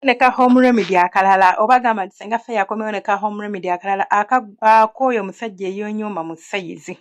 neka home remedy akalala obagamba nti senga fe yakomewo neka home remedy akalala akooyo omusajja eyonyoma mu sayizi.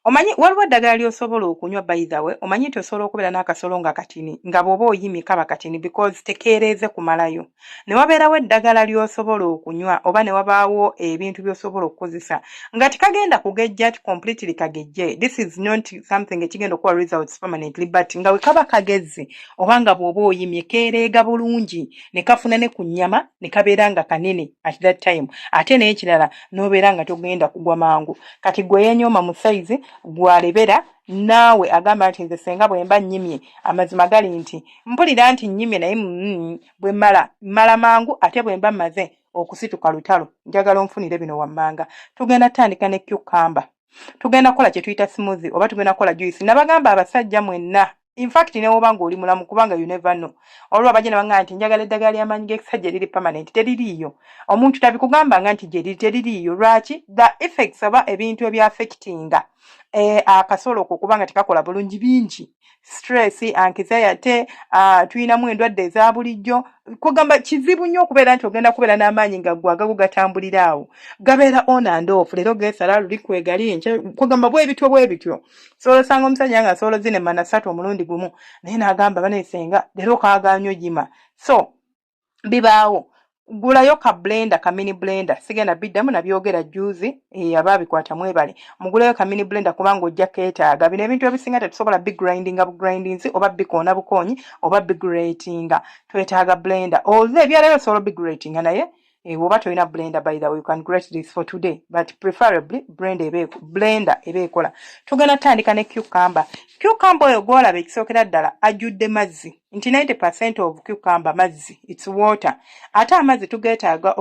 Omanyi waliwo eddagala ly'osobola okunywa by the way, omanyi nti osobola okubeera n'akasolo nga katini nga bw'oba oyimye kaba katini because tekeereeze kumalayo. Ne wabeerawo eddagala ly'osobola okunywa oba ne wabaawo ebintu by'osobola okukozesa nga tekagenda kugejja nti completely kagejje. This is not something ekigenda okuwa results permanently but nga we kaba kagezze oba nga bw'oba oyimye keereega bulungi ne kafuna ne ku nnyama ne kabeera nga kanene at that time ate n'ekirala n'obeera nga togenda kugwa mangu. Kati gwe yeenyooma mu sayizi gw'alebera naawe agamba nti nze senga bwe mba nnyimye amazima gali nti mpulira nti nnyimye naye bwe mmala mangu ate bwe mba mmaze okusituka lutalo njagala onfunire bino wammanga. Tugenda tutandika ne cucumber. Tugenda kukola kye tuyita smoothie oba tugenda kukola juice. Nabagamba abasajja mwenna in fact ne woba ng'oli mulamu kubanga you never know. Olwo abagenda bangamba nti njagala eddagala ly'amaanyi g'ekisajja liri permanent teririiyo. Omuntu tabikugambanga nti gye teririiyo. Lwaki? The effects oba ebintu ebyaffectinga akasolo okwo kubanga tekakola bulungi bingi. Stress, anxiety, tuyinamu endwadde eza bulijjo. Kugamba kizibu nnyo okubeera nti ogenda kubeera n'amaanyi nga gwagago gatambulira awo. Gabeera on and off. Leero geesala luli kwegali kugamba bwe bityo. Solo sanga omusajja nga solo zine mana 3 omulundi gumu. Naye n'agamba baneesenga leero kaaganyo jima. So bibaawo. Gulayo ka blender, ka mini blender. Sigenda biddamu nabyogera juice ababikwata mwebale. Mugulayo ka mini blender kubanga ojja keetaaga. Bino ebintu ebisinga tetusobola big grindings oba bikoona bukonyi oba big gratinga. Twetaaga blender. Olwo ebyaleero solo big gratinga naye oba toyina blender by the way you can grate this for today but preferably blender ebeekola. Tugenda tutandika ne cucumber. Cucumber oyo gwolaba ekisookera ddala ajjudde mazzi. Nti 90% of cucumber mazzi, it's water. Ate amazzi tugeetaaga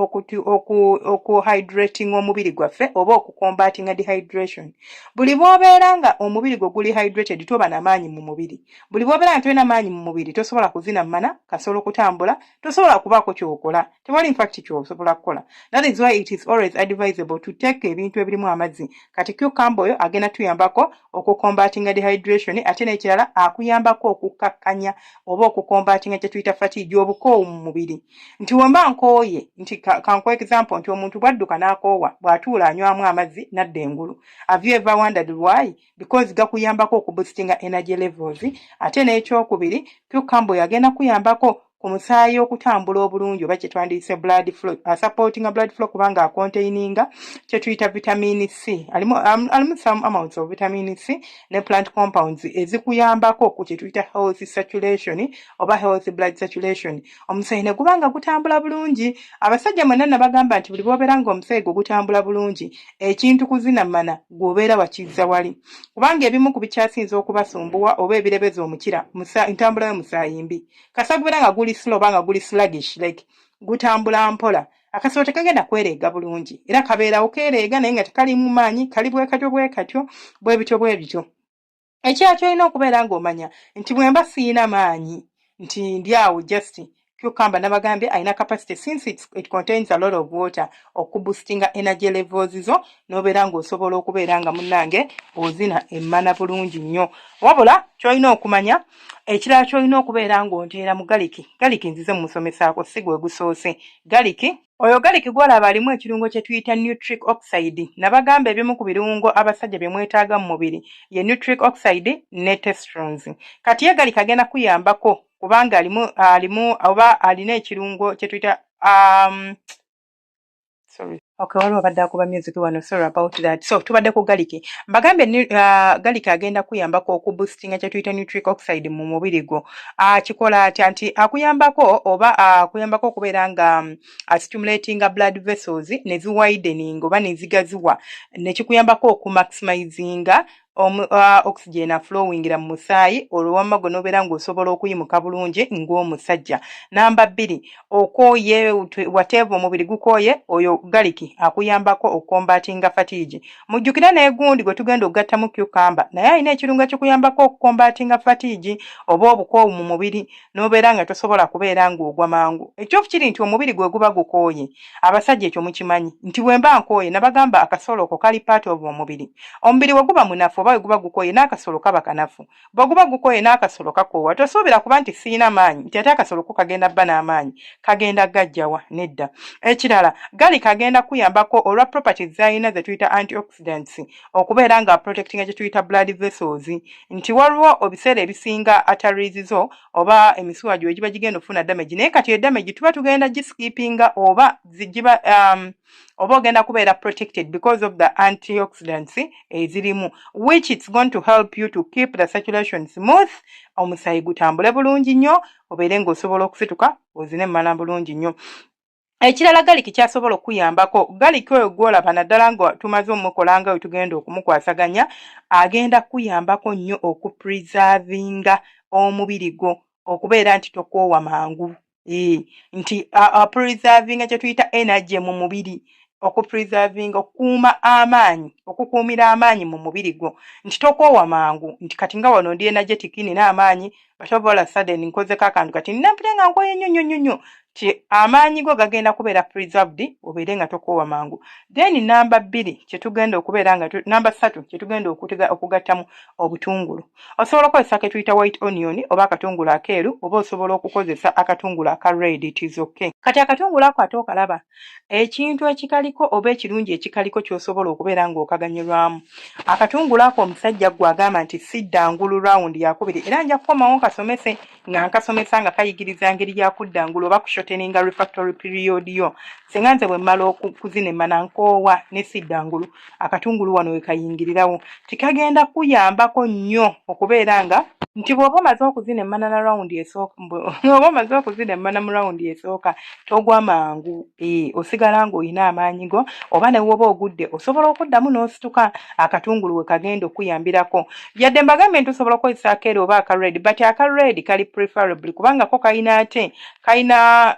okuhydrating omubiri gwaffe oba okucombatinga dehydration. Buli bw'obeera nga omubiri gwo guli hydrated toba n'amaanyi mu mubiri. Buli bw'obeera nga tolina maanyi mu mubiri tosobola kuzina mana, kasobola okutambula, tosobola kubaako ky'okola. Tewali in fact ky'osobola kukola. That is why it is always advisable to take ebintu ebirimu amazzi. Kati cucumber oyo agenda tuyambako okucombatinga dehydration ate n'ekirala akuyambako okukakkanya oba okucombatinga kye tuyita fatigue obukoowu mu mubiri. Nti wemba nkooye nti kanko example nti omuntu bwadduka n'akoowa bw'atuula anywamu amazzi nadda engulu. Have you ever wondered why? Because gakuyambako okuboostinga energy levels. Ate n'ekyokubiri cucumber agenda kuyambako ku musaayi okutambula obulungi oba kye twandiyise blood flow, supporting blood flow kubanga akontaininga kye tuyita vitamin C. Alimu some amounts of vitamin C ne plant compounds ezikuyambako ku kye tuyita healthy circulation oba healthy blood circulation. Omusaayi ne gubanga gutambula bulungi. Abasajja mwenna nabagamba nti buli bw'obeera nga omusaayi gwo gutambula bulungi ekintu kuzina mana gw'obeera wakizza wali. Kubanga ebimu ku bikyasinza okubasumbuwa oba ebirebeza omukira ntambula y'omusaayi mbi. Kasa gubeera nga guli slow banga guli sluggish like gutambula mpola. Akasolo tekagenda kwereega bulungi era kabeerawo keereega naye nga tekalimu maanyi kali bwe katyo bwe bityo. Ekyakyo olina okubeera ng'omanya nti bwe mba siina maanyi nti ndi awo just cucumber nabagambye ayina capacity since it contains a lot of water okuboostinga energy levels zo n'obeera ng'osobola okubeera nga munnange ozina emmana bulungi nnyo. Wabula ky'olina okumanya ekirala ky'olina okubeera ng'onteera mu galiki nzize mu musomesaako si gwe gusoose. Oyo galiki gw'olaba alimu ekirungo kye tuyita nitric oxide. Nabagamba ebimu ku birungo abasajja bye mwetaaga mu mubiri ye nitric oxide ne testosterone. Kati ye galiki agenda kuyambako kubanga alimu oba alina ekirungo kye tuyita okay, waliwo badde akuba music wano, sorry about that. So tubadde ku galiki. Mbagambye galiki agenda kuyambako okuboostinga kye tuyita nitric oxide mu mubiri gwo. Kikola atya nti akuyambako oba akuyambako okubeera nga stimulating blood vessels ne ziwidening oba ne zigaziwa ne kikuyambako okumaximizinga oxygen flowingira mu musaayi olw'omma gwo n'obeera ng'osobola okuyimuka bulungi ng'omusajja. Namba 2 okooye whatever omubiri gukooye oyo galiki akuyambako okukombatinga fatigue. Mujjukira n'egundi gwe tugenda okugatta mu cucumber naye alina ekirungo ekikuyambako okukombatinga fatigue oba obukoowu mu mubiri n'obeera nga tosobola kubeera ng'ogwa mangu. Ekyofu kiri nti omubiri gwe guba gukooye. Abasajja ekyo mukimanyi nti bwe mba nkooye nabagamba akasolo ko kali part of omubiri. Omubiri we guba munafu oba guba gukoye n'akasolo kaba kanafu bweguba gukoye n'akasolo kakoowa tosuubira kuba nti siina maanyi nti ate akasolo ko kagenda bba n'amaanyi kagenda gajjawa nedda. Ekirala gali kagenda kuyambako olwa properties zayina ze tuyita antioxidants okubeera nga protectinga kye tuyita blood vessels nti waliwo ebiseera ebisinga arteries zo oba emisuwa gyo egiba gigenda okufuna damage naye kati edamage tuba tugenda giskipinga oba zigiba oba ogenda kubeera protected because of the antioxidants ezirimu which it's going to help you to keep the circulation smooth omusayi gutambule bulungi nnyo obeere ng'osobola okusituka ozine emmala bulungi nnyo. Ekirala gali kikyasobola okuyambako gali kyo gwolaba naddala nga tumaze omukola nga we tugenda okumukwasaganya agenda kuyambako nnyo okupreservinga omubiri gwo okubeera nti tokoowa mangu nti preservinga kye tuyita energy mu mubiri okupreservinga okukuuma amaanyi okukuumira amaanyi mu mubiri gwo nti tokoowa mangu nti kati nga wano ndi energetic nina amaanyi batobola sudden nkozeko akantu kati ninampite nga nkoye nnyo ti amaanyi go gagenda kubeera preserved obeere nga tokoowa mangu. Then namba 2 kyetugenda okubeera nga namba 3 kyetugenda okugattamu obutungulu. Osobola okukozesa ke tuyita white onion oba akatungulu akeeru oba osobola okukozesa akatungulu aka red, it is okay. Kati akatungulu ako ate okalaba ekintu ekikaliko oba ekirungi ekikaliko ky'osobola okubeera ng'okaganyulwamu. Akatungulu ako omusajja gwe agamba nti siddangulu round yakubiri era nja kukomawo nkasomese nga nkasomesa nga kayigiriza ngeri ya kuddangulu oba kushorteninga refractory period yo. Singa nze bwe mmala okuzina emmana nkoowa ne siddangulu akatungulu wano we kayingirirawo tikagenda kuyambako nnyo okubeera nga nti bw'oba omaze okuzina emmana na round esooka bw'oba omaze okuzina emmana mu round esooka togwa mangu osigala ng'olina amaanyi go oba ne woba ogudde osobola okuddamu n'osituka akatungulu we kagenda okuyambirako. Yadde mbagambe nti osobola okukozesa akeeru oba aka red but aka red kali preferably kubanga ko kalina ate kalina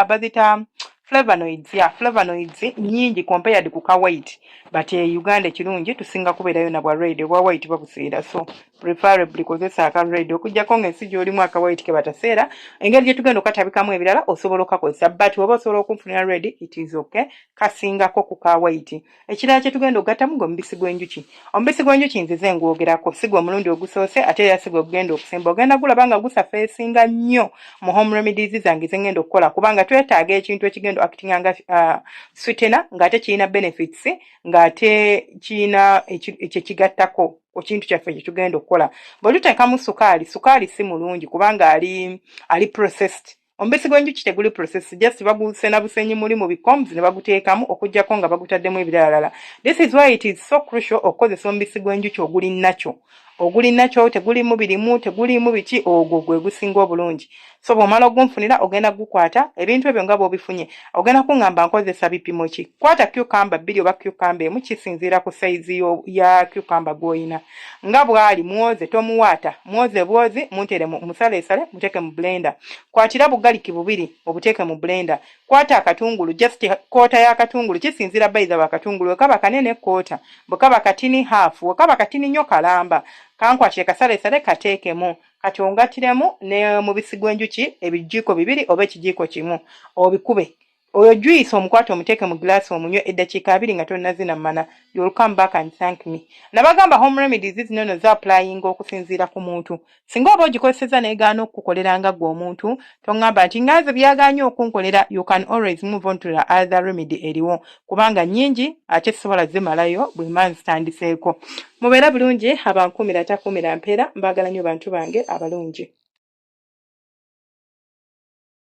bazita flavonoids nyingi compared ku ka white but Uganda ekirungi tusinga kubeerayo na bwa red obwa white babuseera so preferably kozesa aka red okujjako ng'ensi gy'olimu aka white ke bataseera engeri gye tugenda okatabikamu ebirala osobola okakozesa but oba osobola okunfunira red it is okay kasingako ku ka white. Ekirala kye tugenda okugattamu ng'omubisi gw'enjuki. Omubisi gw'enjuki nzize ngwogerako si gwe omulundi ogusoose ate era si gwe ogenda okusemba ogenda gulaba nga gusafeesinga nnyo mu home remedies zange ze ngenda okukola kubanga twetaaga ekintu ekigenda acting nga sweetener ng'ate kirina benefits ng'ate kirina ekyekigattako ku kintu kyaffe kye tugenda okukola. Bwe tuteekamu sukaali si mulungi kubanga ali processed. Omubisi gw'enjuki teguli processed just bagusena busenyi muli mu bicombs ne baguteekamu okujjako nga bagutaddemu ebirala. This is why it is so crucial okukozesa omubisi gw'enjuki oguli nakyo tegulimu birimu tegulimu biki ogwo gwe gusinga obulungi. So bw'omala ogunfunira ogenda gukwata ebintu ebyo nga bw'obifunye ogenda kuŋŋamba nkozesa bipimo ki. Kwata cucumber 2 oba cucumber 1 kisinziira ku size ya cucumber gw'olina nga bw'ali muwoze tomuwaata muwoze bwozi muntere musaleesale muteeke mu blender. Kwatira bugaliki 2 obuteeke mu blender. Kwata akatungulu just koota y'akatungulu kisinziira bayiza bakatungulu kaba kanene koota bukaba katini half wakaba katini nnyo kalamba kankwatire kasaleesale kateekemu kati ongatiremu ne mubisi gw'enjuki ebijiiko 2 oba ekijiiko kimu obikube oyo juice omukwate omuteeke mu glass omunywe eddakiika 2 nga tonnazina mmana. You'll come back and thank me. Nabagamba home remedies zino no za applying okusinziira ku muntu. Singa oba ogikozeseza n'egaana okukukolera nga gwe omuntu tongamba nti ngaze byagaanye okunkolera. You can always move on to the other remedy eriwo kubanga nyingi ate sobola zimalayo bwe manzi zitandiseeko. Mubeera bulungi abankumira takumira mpeera mbagala nnyo bantu bange abalungi.